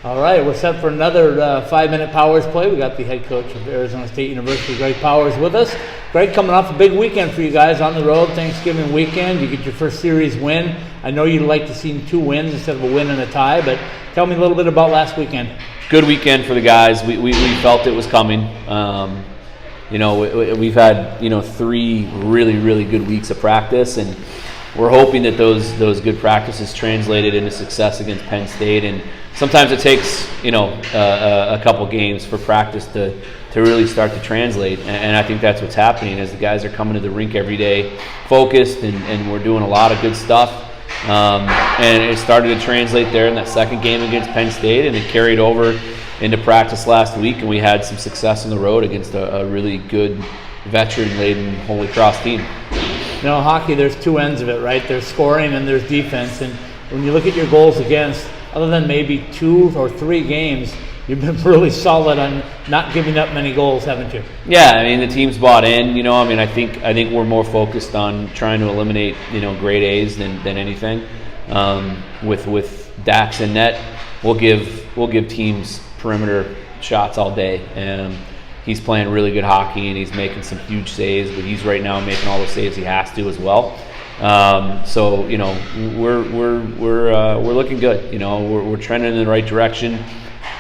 All right, we're set for another 5-minute Powers play. We got the head coach of Arizona State University, Greg Powers, with us. Greg, coming off a big weekend for you guys on the road, Thanksgiving weekend. You get your first series win. I know you'd like to see 2 wins instead of a win and a tie, but tell me a little bit about last weekend. Good weekend for the guys. We felt it was coming. We've had 3 really good weeks of practice, and we're hoping that those good practices translated into success against Penn State. And sometimes it takes a couple games for practice to really start to translate, and I think that's what's happening as the guys are coming to the rink every day focused, and we're doing a lot of good stuff. And it started to translate there in that second game against Penn State, and it carried over into practice last week, and we had some success on the road against a really good veteran-laden Holy Cross team. Hockey, there's 2 ends of it, right? There's scoring and there's defense, and when you look at your goals against, other than maybe 2 or 3 games, you've been really solid on not giving up many goals, haven't you? Yeah, I mean, the team's bought in. I think we're more focused on trying to eliminate grade A's than anything. With Dax and net, we'll give teams perimeter shots all day, and he's playing really good hockey and he's making some huge saves. But he's right now making all the saves he has to as well. We're looking good. We're trending in the right direction.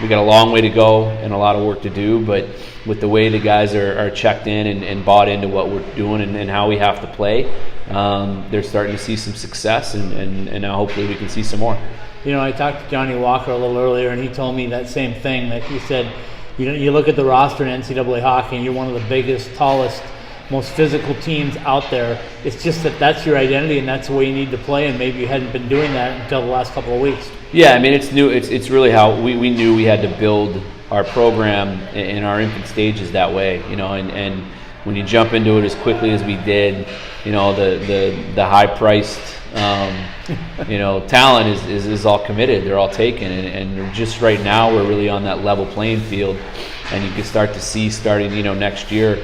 We got a long way to go and a lot of work to do, but with the way the guys are checked in and bought into what we're doing and how we have to play, they're starting to see some success, and now hopefully we can see some more. I talked to Johnny Walker a little earlier, and he told me that same thing, that he said, you look at the roster in NCAA hockey, and you're one of the biggest, tallest, most physical teams out there. It's just that's your identity, and that's the way you need to play, and maybe you hadn't been doing that until the last couple of weeks. Yeah, I mean, it's new. It's really how we knew we had to build our program in our infant stages that way, and when you jump into it as quickly as we did, the high-priced talent is all committed. They're all taken, and just right now we're really on that level playing field, and you can start to see starting next year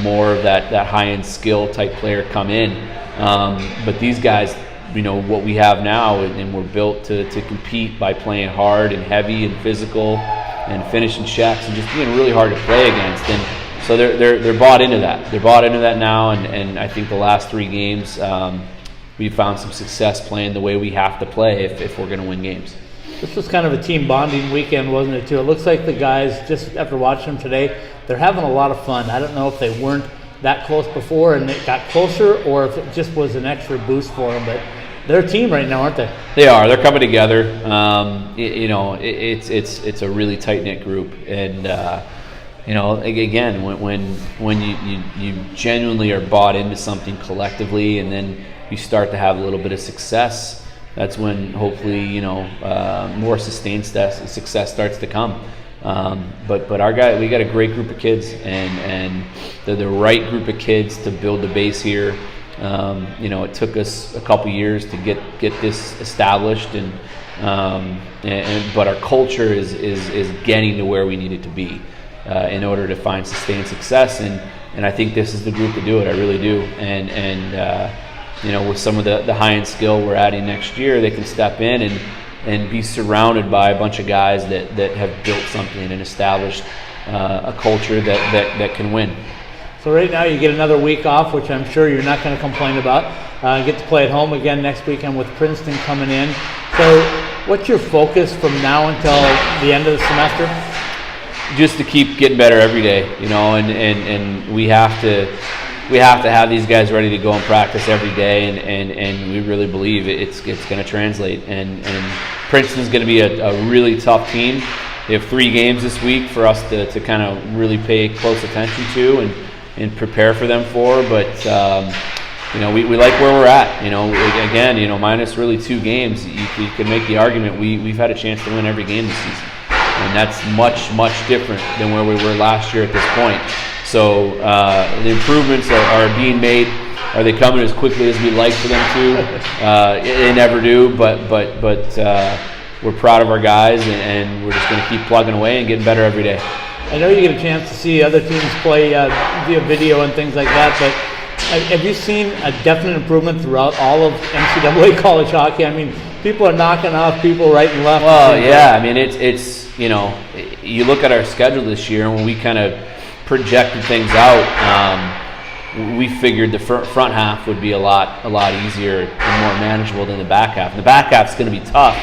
more of that high-end skill type player come in. But these guys, what we have now, and we're built to compete by playing hard and heavy and physical and finishing checks and just being really hard to play against. And so they're bought into that. They're bought into that now, and I think the last 3 games we've found some success playing the way we have to play if we're going to win games. This was kind of a team bonding weekend, wasn't it, too? It looks like the guys, just after watching them today, they're having a lot of fun. I don't know if they weren't that close before and it got closer, or if it just was an extra boost for them, but they're a team right now, aren't they? They are. They're coming together. It's a really tight-knit group, and again, when you genuinely are bought into something collectively, and then you start to have a little bit of success, that's when hopefully more sustained success starts to come. But our guy, we got a great group of kids, and they're the right group of kids to build the base here. It took us a couple years to get this established, but our culture is getting to where we need it to be in order to find sustained success, and I think this is the group to do it. I really do, and with some of the high-end skill we're adding next year, they can step in and be surrounded by a bunch of guys that have built something and established a culture that can win. So right now you get another week off, which I'm sure you're not going to complain about. Get to play at home again next weekend with Princeton coming in. So what's your focus from now until the end of the semester? Just to keep getting better every day, and we have to have these guys ready to go and practice every day, and we really believe it's going to translate. And Princeton's going to be a really tough team. They have 3 games this week for us to kind of really pay close attention to and prepare for them for. But we like where we're at. Again, minus really 2 games, you can make the argument we've had a chance to win every game this season, and that's much different than where we were last year at this point. So the improvements are being made. Are they coming as quickly as we'd like for them to? They never do, but we're proud of our guys, and we're just going to keep plugging away and getting better every day. I know you get a chance to see other teams play via video and things like that, but have you seen a definite improvement throughout all of NCAA college hockey? I mean, people are knocking off people right and left. Well, yeah, I mean, it's you know, you look at our schedule this year, and when we kind of projected things out, we figured the front half would be a lot easier and more manageable than the back half. And the back half's going to be tough,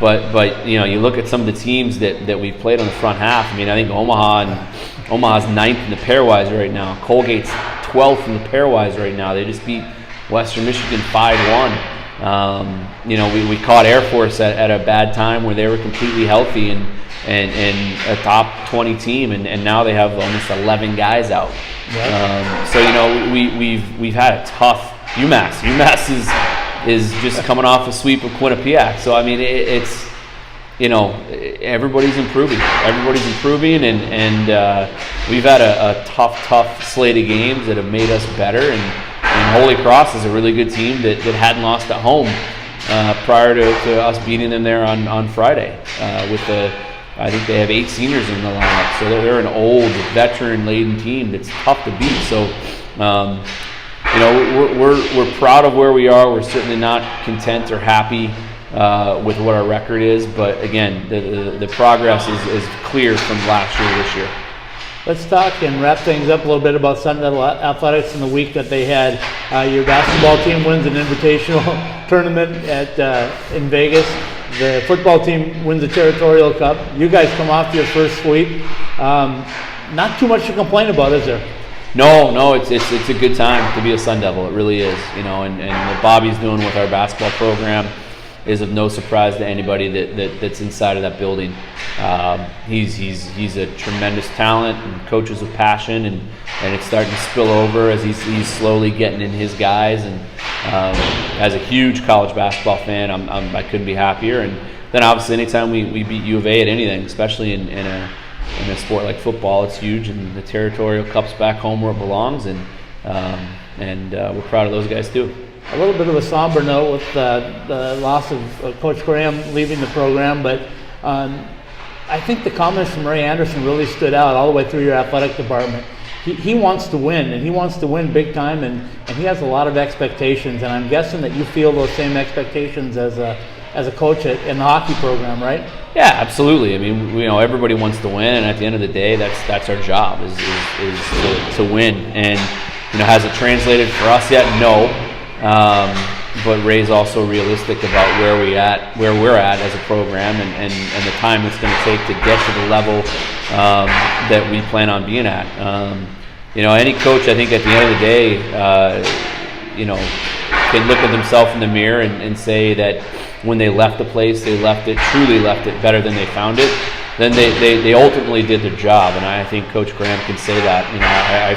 but you know, you look at some of the teams that we've played on the front half. I mean, I think Omaha's 9th in the pairwise right now. Colgate's 12th in the pairwise right now. They just beat Western Michigan 5-1. You know, we caught Air Force at a bad time where they were completely healthy and a top 20 team, and now they have almost 11 guys out. Yep. So you know, we've had a tough UMass. UMass is just coming off a sweep of Quinnipiac. So I mean, it's you know, everybody's improving. Everybody's improving, and we've had a tough slate of games that have made us better. And Holy Cross is a really good team that hadn't lost at home prior to us beating them there on Friday. I think they have 8 seniors in the lineup, so they're an old, veteran-laden team that's tough to beat. So, you know, we're proud of where we are. We're certainly not content or happy with what our record is, but again, the progress is clear from last year to this year. Let's talk and wrap things up a little bit about Sun Devil Athletics in the week that they had. Your basketball team wins an invitational tournament in Vegas. The football team wins the Territorial Cup. You guys come off your first sweep. Not too much to complain about, is there? No, it's a good time to be a Sun Devil. It really is, you know, and what Bobby's doing with our basketball program is of no surprise to anybody that's inside of that building. He's a tremendous talent and coaches with passion, and it's starting to spill over as he's slowly getting in his guys. And as a huge college basketball fan, I couldn't be happier. And then obviously anytime we beat U of A at anything, especially in a sport like football, it's huge. And the Territorial Cup's back home where it belongs, and we're proud of those guys too. A little bit of a somber note with the loss of Coach Graham leaving the program, but I think the comments from Ray Anderson really stood out all the way through your athletic department. He wants to win, and he wants to win big time, and he has a lot of expectations, and I'm guessing that you feel those same expectations as a coach in the hockey program, right? Yeah, absolutely. I mean, you know, everybody wants to win, and at the end of the day, that's our job is to win. And you know, has it translated for us yet? No. But Ray's also realistic about where we're at as a program, and the time it's going to take to get to the level that we plan on being at. You know, any coach, I think, at the end of the day, you know, can look at themselves in the mirror and say that when they left the place, they truly left it better than they found it. Then they ultimately did their job, and I think Coach Graham can say that. You know, I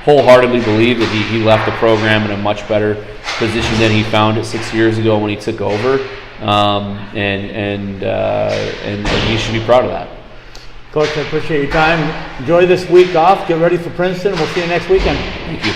wholeheartly believe that he left the program in a much better position than he found it 6 years ago when he took over, and he should be proud of that. Coach, I appreciate your time. Enjoy this week off. Get ready for Princeton. We'll see you next weekend. Thank you.